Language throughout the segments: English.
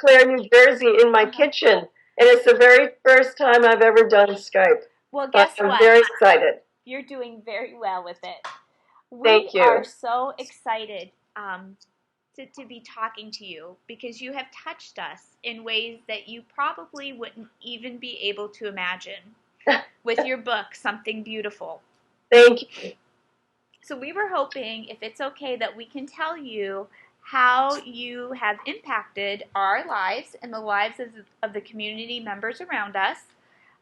Clare, New Jersey in my kitchen. And it's the very first time I've ever done Skype. Well, guess I'm what? very excited. You're doing very well with it. Thank you. We are so excited to be talking to you because you have touched us in ways that you probably wouldn't even be able to imagine with your book, Something Beautiful. Thank you. So we were hoping, if it's okay, that we can tell you how you have impacted our lives and the lives of the community members around us,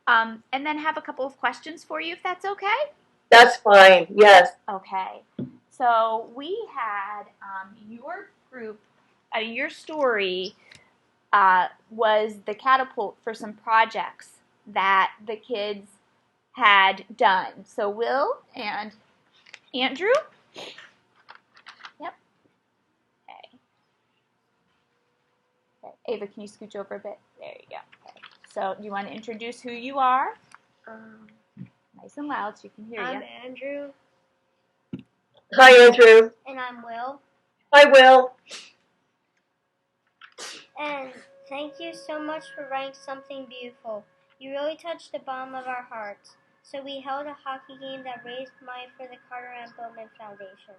and then have a couple of questions for you, if that's okay? That's fine, yes. Okay. So we had your group, your story was the catapult for some projects that the kids had done. So Will and Andrew. Yep. Okay. Ava, can you scooch over a bit? There you go. Okay. So do you want to introduce who you are? Nice and loud so you can hear you. I'm Andrew. Hi, Andrew. And I'm Will. Hi, Will. And thank you so much for writing Something Beautiful. You really touched the bottom of our hearts. So we held a hockey game that raised money for the Carter and Bowman Foundation.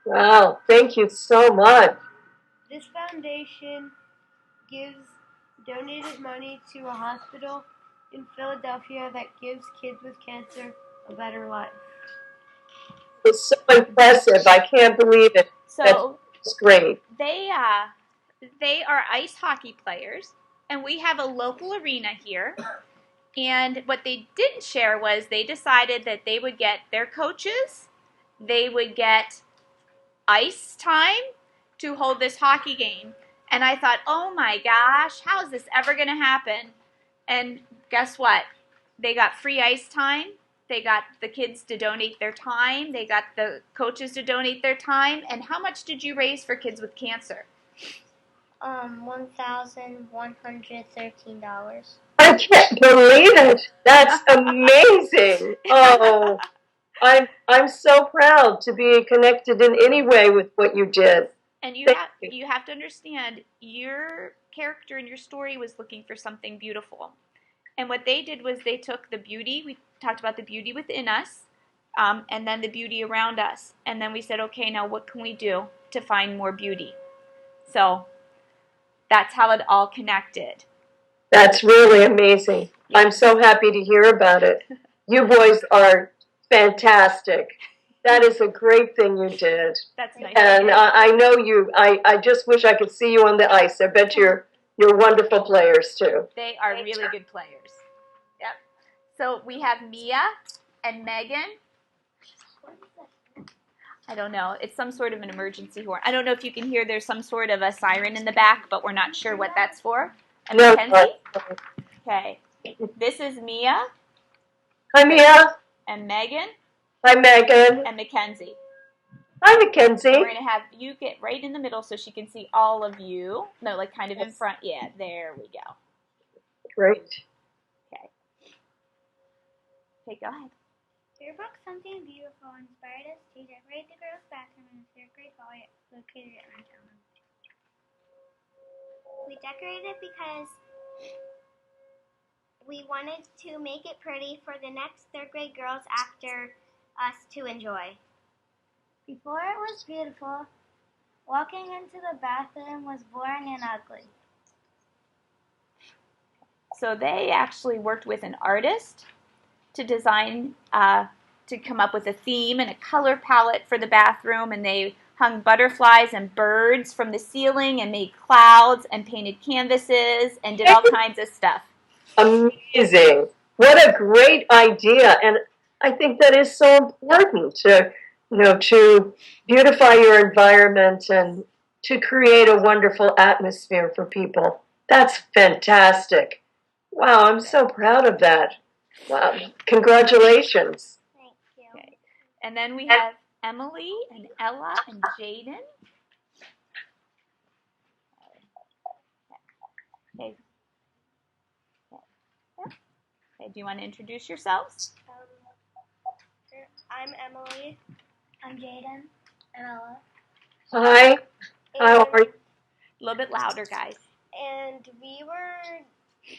Wow, thank you so much. This foundation gives donated money to a hospital in Philadelphia that gives kids with cancer a better life. It's so impressive. I can't believe it. So that's great. They are ice hockey players, and we have a local arena here. And what they didn't share was they decided that they would get their coaches, they would get ice time to hold this hockey game. And I thought, oh my gosh, how is this ever going to happen? And guess what? They got free ice time. They got the kids to donate their time. They got the coaches to donate their time. And how much did you raise for kids with cancer? $1,113. I can't believe it. That's amazing. Oh, I'm so proud to be connected in any way with what you did. And you have to understand, your character in your story was looking for something beautiful. And what they did was they took the beauty, we talked about the beauty within us, and then the beauty around us. And then we said, okay, now what can we do to find more beauty? So that's how it all connected. That's really amazing. I'm so happy to hear about it. You boys are fantastic. That is a great thing you did. That's nice. And I know you. I just wish I could see you on the ice. I bet you're wonderful players too. They are really good players. Yep. So we have Mia and Megan. I don't know. It's some sort of an emergency horn. I don't know if you can hear there's some sort of a siren in the back, but we're not sure what that's for. And No, Mackenzie? Okay. This is Mia. Hi, Mia. And Megan. Hi, Megan. And Mackenzie. Hi, Mackenzie. We're going to have you get right in the middle so she can see all of you. No, like kind of in front. Yeah, there we go. Great. Okay. Okay, go ahead. Your book, Something Beautiful, inspired us to decorate the girls' bathroom in the third grade hall located at my town. We decorated because we wanted to make it pretty for the next third grade girls after us to enjoy. Before it was beautiful, walking into the bathroom was boring and ugly. So they actually worked with an artist to design, to come up with a theme and a color palette for the bathroom, and they hung butterflies and birds from the ceiling and made clouds and painted canvases and did all kinds of stuff. Amazing. What a great idea. And I think that is so important to beautify your environment and to create a wonderful atmosphere for people. That's fantastic. Wow, I'm so proud of that. Wow, congratulations. Thank you. Okay. And then we have Emily and Ella and Jaden. Okay. Okay, do you want to introduce yourselves? I'm Emily. I'm Jaden. I'm Ella. Hi. How are you? A little bit louder, guys. and we were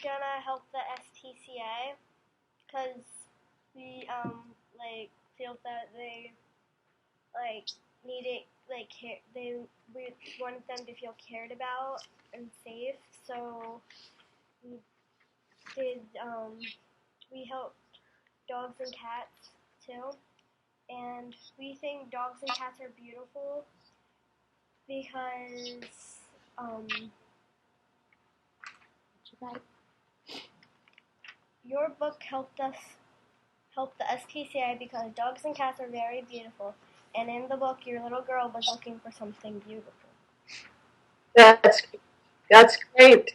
gonna help the SPCA because we feel that they needed care. We wanted them to feel cared about and safe. So we did we helped dogs and cats too, and we think dogs and cats are beautiful because your book help the SPCA because dogs and cats are very beautiful, and in the book your little girl was looking for something beautiful. That's great.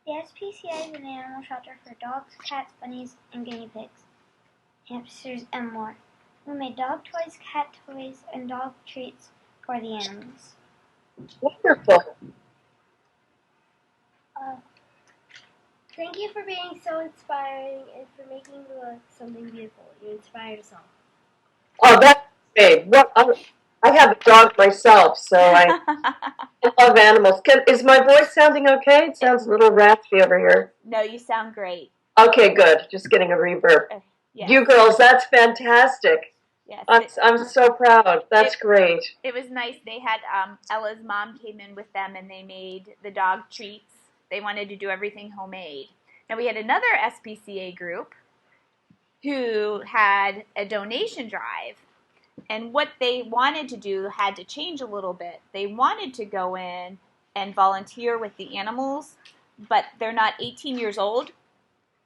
The SPCA is an animal shelter for dogs, cats, bunnies, and guinea pigs, hamsters, and more. We made dog toys, cat toys, and dog treats for the animals. Wonderful. Thank you for being so inspiring and for making the book something beautiful. You inspired us all. Oh, that's great. Well, I have a dog myself, so I love animals. Is my voice sounding okay? It sounds a little raspy over here. No, you sound great. Okay, good. Just getting a reverb. Yes. You girls, that's fantastic. Yes, I'm so proud. That's great. It was nice. They had Ella's mom came in with them, and they made the dog treats. They wanted to do everything homemade. Now we had another SPCA group who had a donation drive, and what they wanted to do had to change a little bit. They wanted to go in and volunteer with the animals, but they're not 18 years old,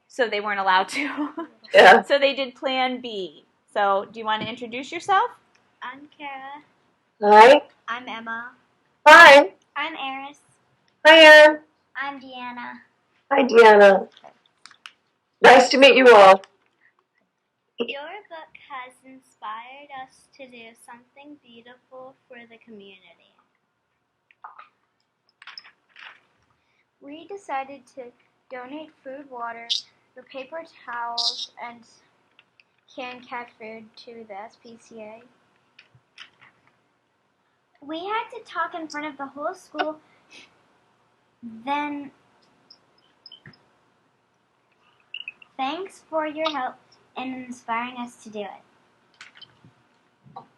so they weren't allowed to. Yeah. So they did Plan B. So do you want to introduce yourself? I'm Kara. Hi. I'm Emma. Hi. I'm Eris. Hi, Ann. I'm Deanna. Hi, Deanna. Nice to meet you all. Your book has inspired us to do something beautiful for the community. We decided to donate food, water, the paper towels, and canned cat food to the SPCA. We had to talk in front of the whole school. Then, thanks for your help in inspiring us to do it.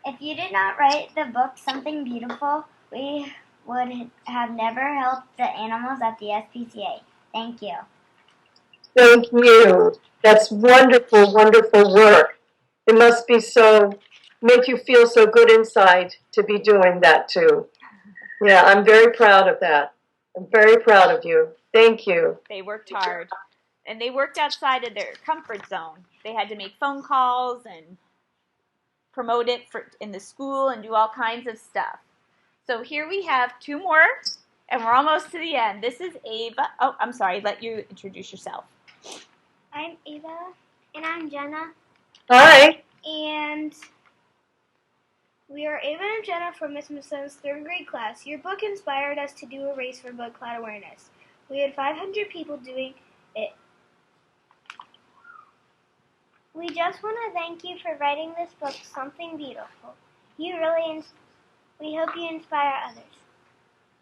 If you did not write the book Something Beautiful, we would have never helped the animals at the SPCA. Thank you. Thank you. That's wonderful, wonderful work. It must be make you feel so good inside to be doing that too. Yeah, I'm very proud of that. I'm very proud of you. Thank you. They worked hard. And they worked outside of their comfort zone. They had to make phone calls and promote it in the school and do all kinds of stuff. So here we have two more, and we're almost to the end. This is Ava. Oh, I'm sorry. Let you introduce yourself. I'm Ava. And I'm Jenna. Hi. And we are Ava and Jenna from Miss Mason's 3rd grade class. Your book inspired us to do a race for blood clot awareness. We had 500 people doing it. We just want to thank you for writing this book, Something Beautiful. We hope you inspire others.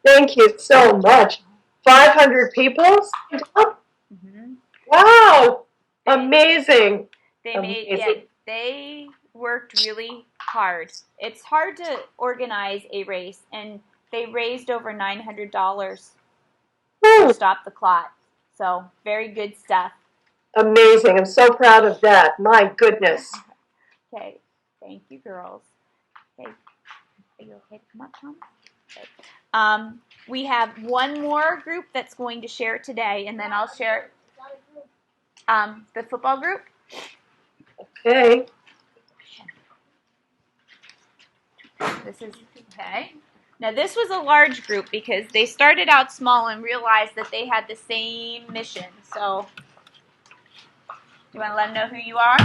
Thank you so much. 500 people signed up? Mm-hmm. Wow. Amazing. They worked really hard. It's hard to organize a race, and they raised over $900 to stop the clot. So very good stuff. Amazing. I'm so proud of that. My goodness. Okay. Thank you, girls. Okay. Are you okay to come up, Tom? Okay. We have one more group that's going to share today, and then I'll share the football group. Okay. This is okay. Now this was a large group because they started out small and realized that they had the same mission. So, you want to let them know who you are?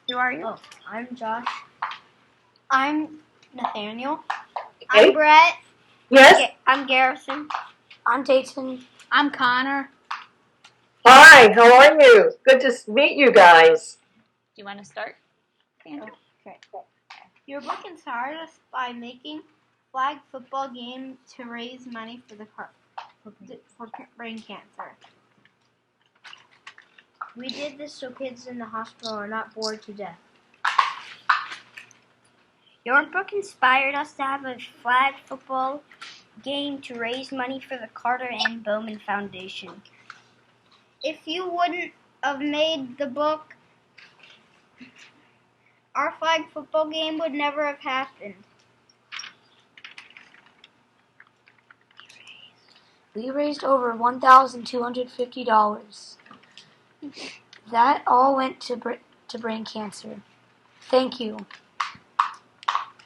Who are you? Oh, I'm Josh. I'm Nathaniel. Okay. I'm Brett. Yes. I'm Garrison. I'm Dayton. I'm Connor. Hi, how are you? Good to meet you guys. Do you want to start? Sandra? Okay. Your book inspired us by making flag football game to raise money for brain cancer. We did this so kids in the hospital are not bored to death. Your book inspired us to have a flag football game to raise money for the Carter and Bowman Foundation. If you wouldn't have made the book, our flag football game would never have happened. We raised over $1,250. That all went to brain cancer. Thank you.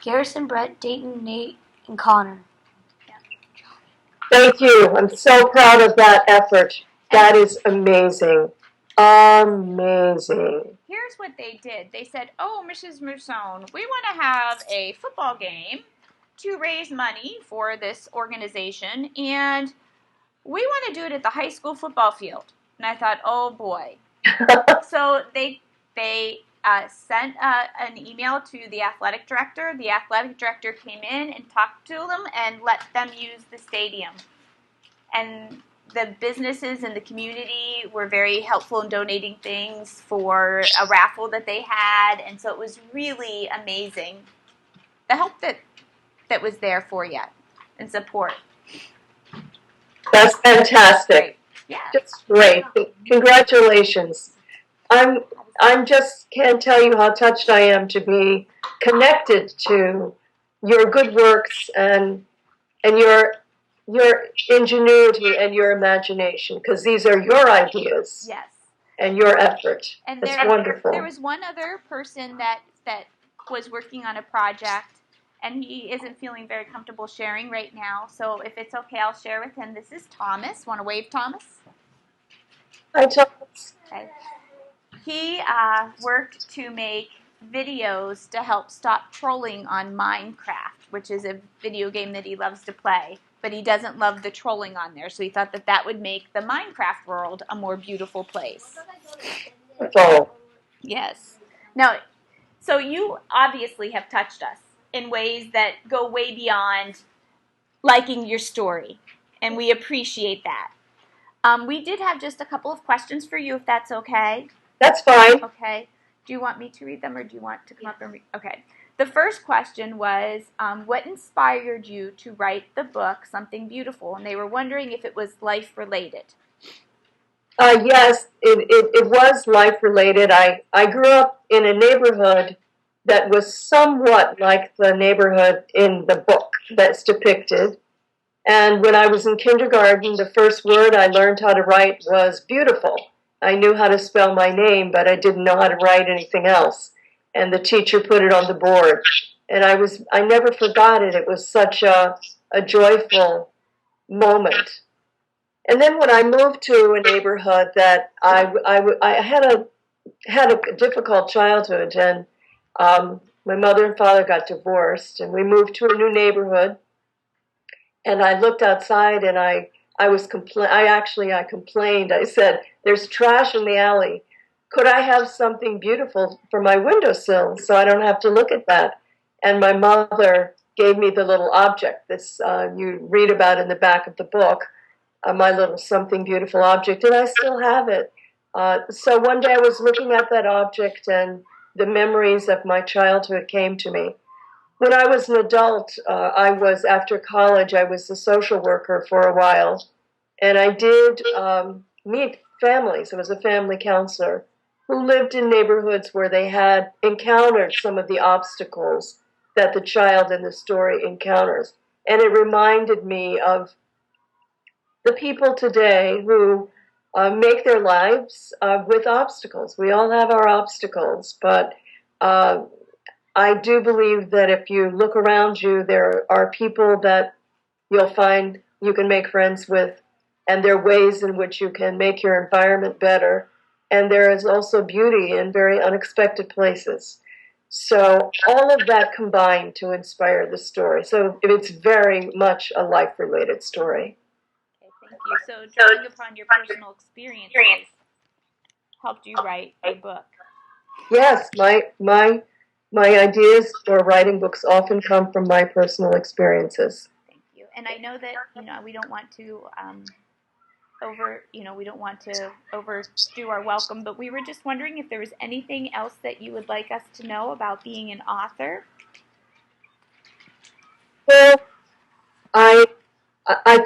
Garrison, Brett, Dayton, Nate, and Connor. Thank you. I'm so proud of that effort. That is amazing. Amazing. Here's what they did. They said, oh, Mrs. Mousson, we want to have a football game to raise money for this organization, and we want to do it at the high school football field. And I thought, oh, boy. So they sent an email to the athletic director. The athletic director came in and talked to them and let them use the stadium. And the businesses in the community were very helpful in donating things for a raffle that they had. And so it was really amazing, the help that was there for you and support. That's fantastic. Great. Yeah. Just great. Congratulations. I'm just can't tell you how touched I am to be connected to your good works and your ingenuity and your imagination, because these are your ideas. Yes. And your effort. And it's wonderful. There was one other person that was working on a project, and he isn't feeling very comfortable sharing right now. So if it's okay, I'll share with him. This is Thomas. Want to wave, Thomas? Hi, Thomas. Okay. He worked to make videos to help stop trolling on Minecraft, which is a video game that he loves to play, but he doesn't love the trolling on there. So he thought that would make the Minecraft world a more beautiful place. Oh. Yes. Now, so you obviously have touched us in ways that go way beyond liking your story, and we appreciate that. We did have just a couple of questions for you, if that's okay. That's fine. Okay. Do you want me to read them, or do you want to come up and read? Okay. The first question was, what inspired you to write the book, Something Beautiful? And they were wondering if it was life-related. Yes, it was life-related. I grew up in a neighborhood that was somewhat like the neighborhood in the book that's depicted. And when I was in kindergarten, the first word I learned how to write was beautiful. I knew how to spell my name, but I didn't know how to write anything else. And the teacher put it on the board. And I never forgot it. It was such a joyful moment. And then when I moved to a neighborhood that I had a difficult childhood, and my mother and father got divorced, and we moved to a new neighborhood. And I looked outside, and I complained. I said, "There's trash in the alley. Could I have something beautiful for my windowsill so I don't have to look at that?" And my mother gave me the little object that you read about in the back of the book, my little Something Beautiful object, and I still have it. So one day I was looking at that object, and the memories of my childhood came to me. When I was an adult, after college, I was a social worker for a while, and I did meet families. I was a family counselor who lived in neighborhoods where they had encountered some of the obstacles that the child in the story encounters. And it reminded me of the people today who make their lives with obstacles. We all have our obstacles, but I do believe that if you look around you, there are people that you'll find you can make friends with, and there are ways in which you can make your environment better, and there is also beauty in very unexpected places. So all of that combined to inspire the story. So it's very much a life-related story. Okay, thank you. So drawing upon your personal experiences helped you write a book. Yes, my My ideas for writing books often come from my personal experiences. Thank you. And I know that, we don't want to we don't want to overdo our welcome, but we were just wondering if there was anything else that you would like us to know about being an author. Well, I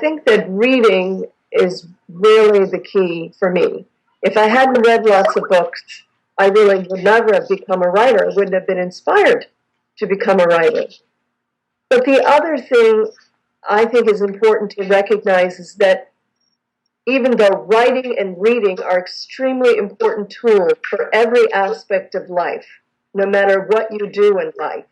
think that reading is really the key for me. If I hadn't read lots of books, I really would never have become a writer. I wouldn't have been inspired to become a writer. But the other thing I think is important to recognize is that even though writing and reading are extremely important tools for every aspect of life, no matter what you do in life,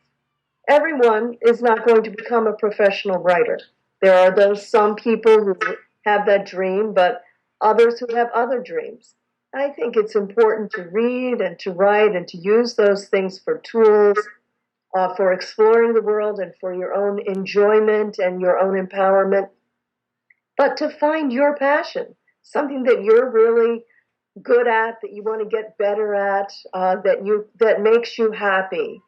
everyone is not going to become a professional writer. There are some people who have that dream, but others who have other dreams. I think it's important to read and to write and to use those things for tools, for exploring the world and for your own enjoyment and your own empowerment. But to find your passion, something that you're really good at, that you want to get better at, that makes you happy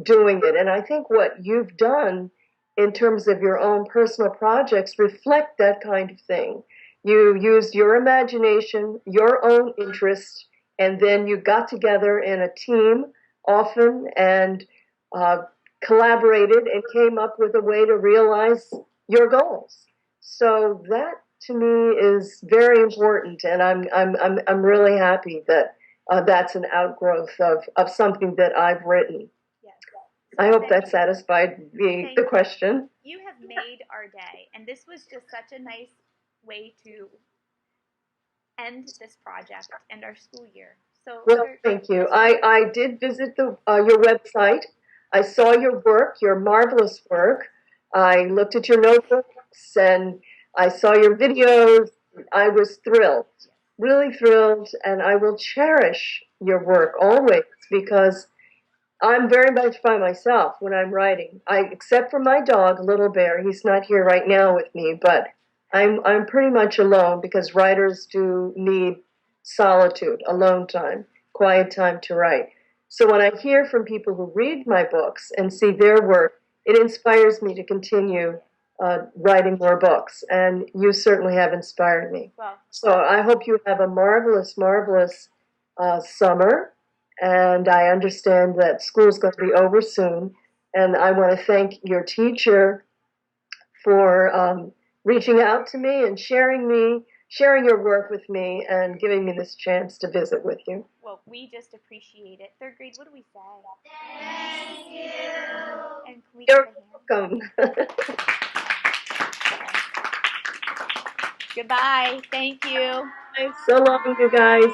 doing it. And I think what you've done in terms of your own personal projects reflect that kind of thing. You used your imagination, your own interest, and then you got together in a team often and collaborated and came up with a way to realize your goals. So that to me is very important, and I'm really happy that that's an outgrowth of something that I've written. Yes. I hope that satisfied the question. You have made our day, and this was just such a nice way to end this project and our school year. So, well, thank you. I did visit your website. I saw your work, your marvelous work. I looked at your notebooks and I saw your videos. I was thrilled, really thrilled, and I will cherish your work always because I'm very much by myself when I'm writing. Except for my dog, Little Bear. He's not here right now with me, but I'm pretty much alone because writers do need solitude, alone time, quiet time to write. So when I hear from people who read my books and see their work, it inspires me to continue writing more books. And you certainly have inspired me. Well, so I hope you have a marvelous, marvelous summer. And I understand that school's going to be over soon. And I want to thank your teacher for reaching out to me and sharing your work with me and giving me this chance to visit with you. Well, we just appreciate it. Third grade, what do we say? Thank you. And can we You're welcome. Goodbye. Thank you. So long, you guys.